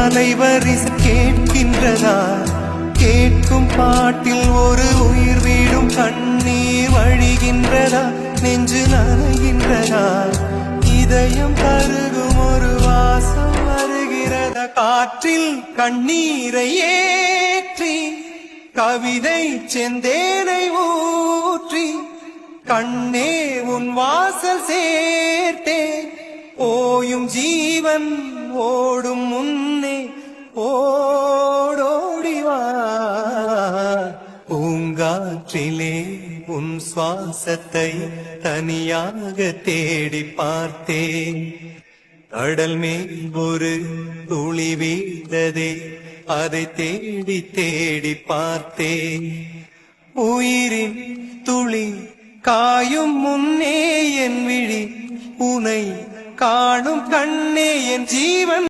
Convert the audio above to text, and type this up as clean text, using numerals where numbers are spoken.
அலைவரிசை கேட்கின்றதா? கேட்கும் பாட்டில் ஒரு உயிர் வீடும் கண்ணீர் வழிகின்றதா? நெஞ்சு நனைகின்றதா? இதயம் கருகும் ஒரு வாசம் வருகிறதா? காற்றில் கண்ணீரை ஏற்றி கவிதை செந்தேனை ஊற்றி கண்ணே உன் வாசல் சேர்த்தேன். ஓயும் ஜீவன் ஓடும் முன்னே ஓடோடிவா. பூங்காற்றிலே உன் சுவாசத்தை தனியாக தேடி பார்த்தேன். கடல் மேல் ஒரு துளி வீழ்ந்ததே, அதை தேடி தேடி பார்த்தேன். உயிரின் துளி காயும் முன்னே என் விழி உனை காணும் கண்ணே என் ஜீவன்.